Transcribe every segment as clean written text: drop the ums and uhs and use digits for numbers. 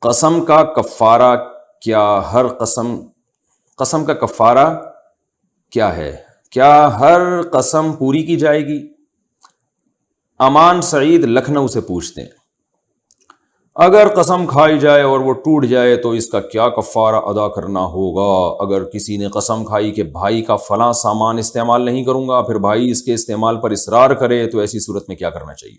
قسم کا کفارہ کیا؟ ہر قسم کا کفارہ کیا ہے؟ کیا ہر قسم پوری کی جائے گی؟ امان سعید لکھنؤ سے پوچھتے ہیں اگر قسم کھائی جائے اور وہ ٹوٹ جائے تو اس کا کیا کفارہ ادا کرنا ہوگا؟ اگر کسی نے قسم کھائی کہ بھائی کا فلاں سامان استعمال نہیں کروں گا، پھر بھائی اس کے استعمال پر اصرار کرے، تو ایسی صورت میں کیا کرنا چاہیے؟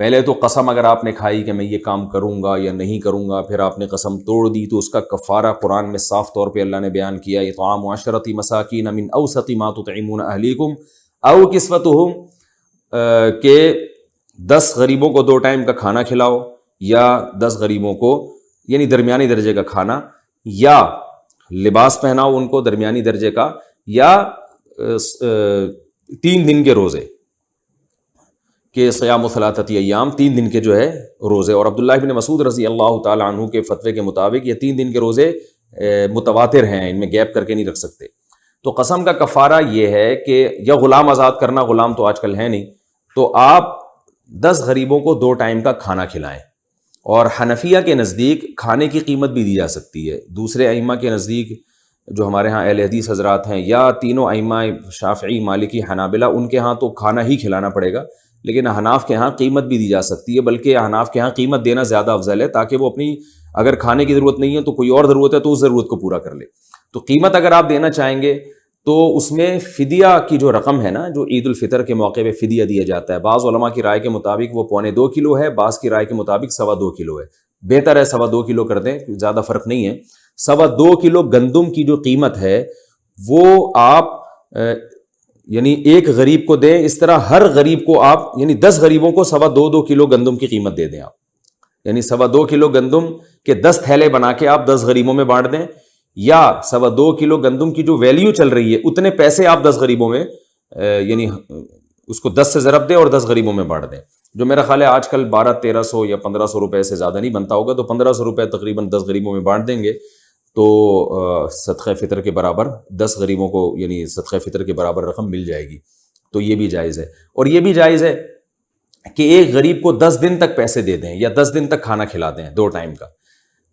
پہلے تو قسم اگر آپ نے کھائی کہ میں یہ کام کروں گا یا نہیں کروں گا، پھر آپ نے قسم توڑ دی، تو اس کا کفارہ قرآن میں صاف طور پہ اللہ نے بیان کیا، اطعام 10 مساکین من اوسط ما تطعمون اہلیکم او کسوتہم، کہ 10 غریبوں کو 2 ٹائم کا کھانا کھلاؤ، یا 10 غریبوں کو یعنی درمیانی درجے کا کھانا، یا لباس پہناؤ ان کو درمیانی درجے کا، یا 3 دن کے روزے، کہ صیام ثلاثۃ ایام، 3 دن کے جو ہے روزے۔ اور عبداللہ بن مسعود رضی اللہ تعالیٰ عنہ کے فتوے کے مطابق یہ 3 دن کے روزے متواتر ہیں، ان میں گیپ کر کے نہیں رکھ سکتے۔ تو قسم کا کفارہ یہ ہے کہ یا غلام آزاد کرنا، غلام تو آج کل ہے نہیں، تو آپ 10 غریبوں کو 2 ٹائم کا کھانا کھلائیں۔ اور حنفیہ کے نزدیک کھانے کی قیمت بھی دی جا سکتی ہے، دوسرے ائمہ کے نزدیک جو ہمارے ہاں اہل حدیث حضرات ہیں، یا تینوں ائمہ شافعی، مالکی، حنابلہ، ان کے ہاں تو کھانا ہی کھلانا پڑے گا، لیکن احناف کے ہاں قیمت بھی دی جا سکتی ہے، بلکہ احناف کے ہاں قیمت دینا زیادہ افضل ہے، تاکہ وہ اپنی اگر کھانے کی ضرورت نہیں ہے تو کوئی اور ضرورت ہے تو اس ضرورت کو پورا کر لے۔ تو قیمت اگر آپ دینا چاہیں گے تو اس میں فدیہ کی جو رقم ہے نا، جو عید الفطر کے موقع پہ فدیہ دیا جاتا ہے، بعض علماء کی رائے کے مطابق وہ 1.25 کلو ہے، بعض کی رائے کے مطابق 2.25 کلو ہے، بہتر ہے 2.25 کلو کر دیں، زیادہ فرق نہیں ہے۔ 2.25 کلو گندم کی جو قیمت ہے وہ آپ یعنی ایک غریب کو دیں، اس طرح ہر غریب کو آپ یعنی 10 غریبوں کو 2.25 کلو گندم کی قیمت دے دیں آپ، یعنی 2.25 کلو گندم کے 10 تھیلے بنا کے آپ 10 غریبوں میں بانٹ دیں، یا 2.25 کلو گندم کی جو ویلیو چل رہی ہے اتنے پیسے آپ 10 غریبوں میں یعنی اس کو 10 سے ضرب دیں اور 10 غریبوں میں بانٹ دیں، جو میرا خیال ہے آج کل 1200-1300 یا 1500 روپے سے زیادہ نہیں بنتا ہوگا، تو 1500 روپے تقریباً 10 غریبوں میں بانٹ دیں گے تو صدقہ فطر کے برابر 10 غریبوں کو یعنی صدقہ فطر کے برابر رقم مل جائے گی، تو یہ بھی جائز ہے۔ اور یہ بھی جائز ہے کہ ایک غریب کو 10 دن تک پیسے دے دیں، یا 10 دن تک کھانا کھلا دیں 2 ٹائم کا،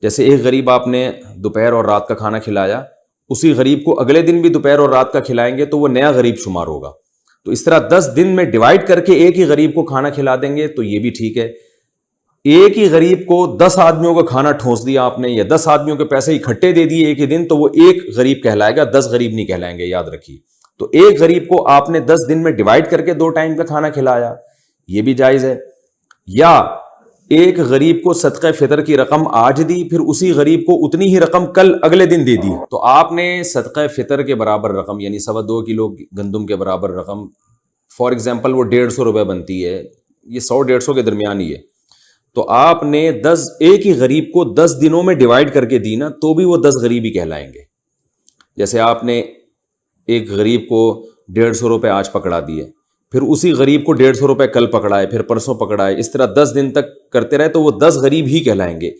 جیسے ایک غریب آپ نے دوپہر اور رات کا کھانا کھلایا، اسی غریب کو اگلے دن بھی دوپہر اور رات کا کھلائیں گے تو وہ نیا غریب شمار ہوگا، تو اس طرح 10 دن میں ڈیوائڈ کر کے ایک ہی غریب کو کھانا کھلا دیں گے تو یہ بھی ٹھیک ہے۔ ایک ہی غریب کو 10 آدمیوں کا کھانا ٹھونس دیا آپ نے، یا 10 آدمیوں کے پیسے اکٹھے دے دیے ایک ہی دن، تو وہ ایک غریب کہلائے گا، 10 غریب نہیں کہلائیں گے، یاد رکھیے۔ تو ایک غریب کو آپ نے 10 دن میں ڈیوائڈ کر کے 2 ٹائم کا کھانا کھلایا، یہ بھی جائز ہے۔ یا ایک غریب کو صدقہ فطر کی رقم آج دی، پھر اسی غریب کو اتنی ہی رقم کل اگلے دن دے دی، تو آپ نے صدقہ فطر کے برابر رقم یعنی 2.25 کلو گندم کے برابر رقم، فار ایگزامپل وہ 150 روپے بنتی ہے، یہ 100-150 کے درمیان ہی ہے، تو آپ نے ایک ہی غریب کو 10 دنوں میں ڈیوائڈ کر کے دی نا، تو بھی وہ 10 غریب ہی کہلائیں گے۔ جیسے آپ نے ایک غریب کو 150 روپے آج پکڑا دیے، پھر اسی غریب کو 150 روپے کل پکڑائے، پھر پرسوں پکڑائے، اس طرح 10 دن تک کرتے رہے تو وہ 10 غریب ہی کہلائیں گے۔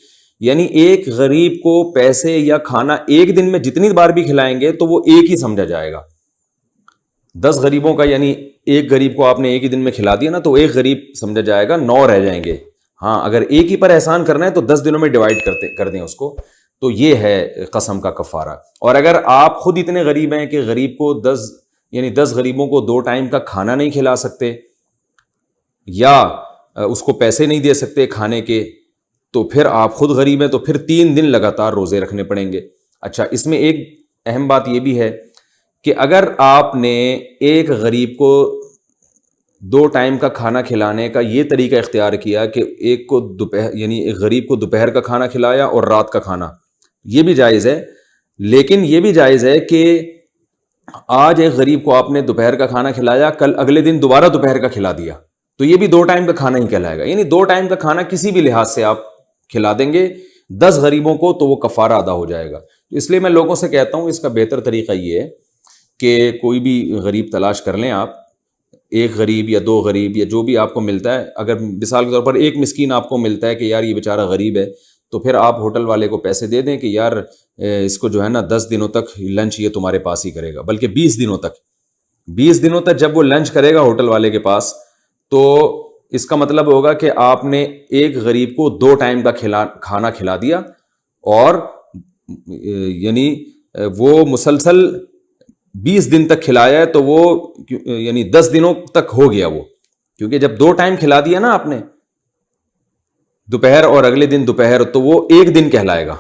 یعنی ایک غریب کو پیسے یا کھانا ایک دن میں جتنی بار بھی کھلائیں گے تو وہ ایک ہی سمجھا جائے گا۔ 10 غریبوں کا یعنی ایک غریب کو آپ نے ایک ہی دن میں کھلا دیا نا، تو ایک غریب سمجھا جائے گا، 9 رہ جائیں گے۔ ہاں اگر ایک ہی پر احسان کرنا ہے تو 10 دنوں میں ڈیوائڈ کر دیں اس کو، تو یہ ہے قسم کا کفارہ۔ اور اگر آپ خود اتنے غریب ہیں کہ غریب کو 10 غریبوں کو 2 ٹائم کا کھانا نہیں کھلا سکتے، یا اس کو پیسے نہیں دے سکتے کھانے کے، تو پھر آپ خود غریب ہیں، تو پھر 3 دن لگاتار روزے رکھنے پڑیں گے۔ اچھا، اس میں ایک اہم بات یہ بھی ہے کہ اگر آپ نے ایک غریب کو 2 ٹائم کا کھانا کھلانے کا یہ طریقہ اختیار کیا کہ ایک کو یعنی ایک غریب کو دوپہر کا کھانا کھلایا اور رات کا کھانا، یہ بھی جائز ہے، لیکن یہ بھی جائز ہے کہ آج ایک غریب کو آپ نے دوپہر کا کھانا کھلایا، کل اگلے دن دوبارہ دوپہر کا کھلا دیا، تو یہ بھی 2 ٹائم کا کھانا ہی کہلائے گا۔ یعنی 2 ٹائم کا کھانا کسی بھی لحاظ سے آپ کھلا دیں گے 10 غریبوں کو تو وہ کفارہ ادا ہو جائے گا۔ اس لیے میں لوگوں سے کہتا ہوں اس کا بہتر طریقہ یہ ہے کہ کوئی بھی غریب تلاش کر لیں آپ، ایک غریب یا 2 غریب یا جو بھی آپ کو ملتا ہے، اگر مثال کے طور پر ایک مسکین آپ کو ملتا ہے کہ یار یہ بیچارہ غریب ہے، تو پھر آپ ہوٹل والے کو پیسے دے دیں کہ یار اس کو جو ہے نا 10 دنوں تک لنچ یہ تمہارے پاس ہی کرے گا، بلکہ 20 دنوں تک جب وہ لنچ کرے گا ہوٹل والے کے پاس، تو اس کا مطلب ہوگا کہ آپ نے ایک غریب کو 2 ٹائم کا کھانا کھلا دیا، اور یعنی وہ مسلسل 20 دن تک کھلایا ہے، تو وہ یعنی 10 دنوں تک ہو گیا وہ، کیونکہ جب 2 ٹائم کھلا دیا نا آپ نے، دوپہر اور اگلے دن دوپہر، تو وہ 1 دن کہلائے گا،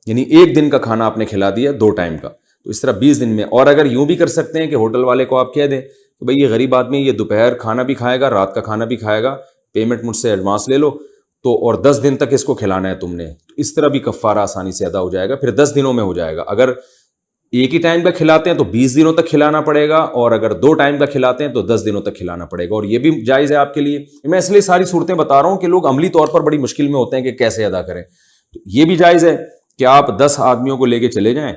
یعنی 1 دن کا کھانا آپ نے کھلا دیا 2 ٹائم کا، تو اس طرح 20 دن میں۔ اور اگر یوں بھی کر سکتے ہیں کہ ہوٹل والے کو آپ کہہ دیں کہ بھئی یہ غریب آدمی، یہ دوپہر کھانا بھی کھائے گا، رات کا کھانا بھی کھائے گا، پیمنٹ مجھ سے ایڈوانس لے لو، تو اور 10 دن تک اس کو کھلانا ہے تم نے، تو اس طرح بھی کفارہ آسانی سے ادا ہو جائے گا، پھر 10 دنوں میں ہو جائے گا۔ اگر ایک ہی ٹائم کا کھلاتے ہیں تو 20 دنوں تک کھلانا پڑے گا، اور اگر 2 ٹائم کا کھلاتے ہیں تو 10 دنوں تک کھلانا پڑے گا، اور یہ بھی جائز ہے آپ کے لیے۔ میں اس لیے ساری صورتیں بتا رہا ہوں کہ لوگ عملی طور پر بڑی مشکل میں ہوتے ہیں کہ کیسے ادا کریں، تو یہ بھی جائز ہے کہ آپ 10 آدمیوں کو لے کے چلے جائیں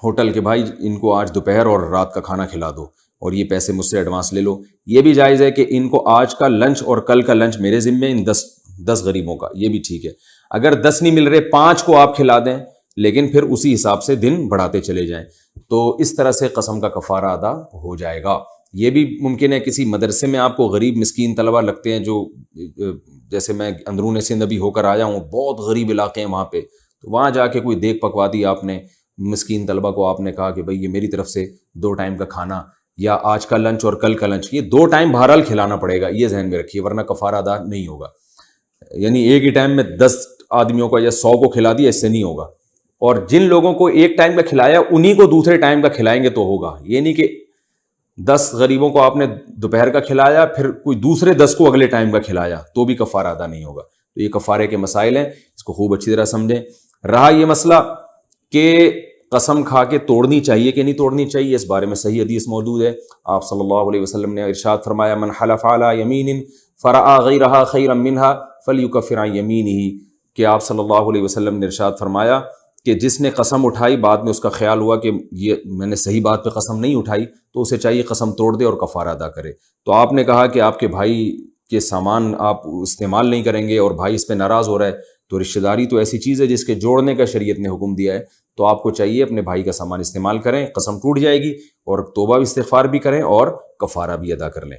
ہوٹل کے، بھائی ان کو آج دوپہر اور رات کا کھانا کھلا دو، اور یہ پیسے مجھ سے ایڈوانس لے لو۔ یہ بھی جائز ہے کہ ان کو آج کا لنچ اور کل کا لنچ میرے ذمے، ان 10 غریبوں کا، یہ بھی ٹھیک ہے۔ اگر 10 نہیں مل رہے، 5 کو آپ کھلا دیں، لیکن پھر اسی حساب سے دن بڑھاتے چلے جائیں، تو اس طرح سے قسم کا کفارہ ادا ہو جائے گا۔ یہ بھی ممکن ہے کسی مدرسے میں آپ کو غریب مسکین طلبہ لگتے ہیں، جو جیسے میں اندرون سندھ ابھی ہو کر آیا ہوں، بہت غریب علاقے ہیں وہاں پہ، تو وہاں جا کے کوئی دیکھ پکوا دی آپ نے، مسکین طلبہ کو آپ نے کہا کہ بھئی یہ میری طرف سے 2 ٹائم کا کھانا، یا آج کا لنچ اور کل کا لنچ، یہ 2 ٹائم بہرحال کھلانا پڑے گا، یہ ذہن میں رکھیے، ورنہ کفارہ ادا نہیں ہوگا۔ یعنی ایک ہی ٹائم میں 10 آدمیوں کو یا 100 کو کھلا دیا، اس سے نہیں ہوگا۔ اور جن لوگوں کو ایک ٹائم کا کھلایا انہی کو دوسرے ٹائم کا کھلائیں گے تو ہوگا، یہ نہیں کہ 10 غریبوں کو آپ نے دوپہر کا کھلایا، پھر کوئی دوسرے 10 کو اگلے ٹائم کا کھلایا، تو بھی کفارہ ادا نہیں ہوگا۔ تو یہ کفارے کے مسائل ہیں، اس کو خوب اچھی طرح سمجھیں۔ رہا یہ مسئلہ کہ قسم کھا کے توڑنی چاہیے کہ نہیں توڑنی چاہیے، اس بارے میں صحیح حدیث موجود ہے۔ آپ صلی اللہ علیہ وسلم نے ارشاد فرمایا، من حلف علی یمین فرأى غیرہا خیرا منہا فلیکفر عن یمینہ، کہ آپ صلی اللہ علیہ وسلم نے ارشاد فرمایا کہ جس نے قسم اٹھائی، بعد میں اس کا خیال ہوا کہ یہ میں نے صحیح بات پہ قسم نہیں اٹھائی، تو اسے چاہیے قسم توڑ دے اور کفارہ ادا کرے۔ تو آپ نے کہا کہ آپ کے بھائی کے سامان آپ استعمال نہیں کریں گے اور بھائی اس پہ ناراض ہو رہا ہے، تو رشتہ داری تو ایسی چیز ہے جس کے جوڑنے کا شریعت نے حکم دیا ہے، تو آپ کو چاہیے اپنے بھائی کا سامان استعمال کریں، قسم ٹوٹ جائے گی، اور توبہ و استغفار بھی کریں اور کفارہ بھی ادا کر لیں۔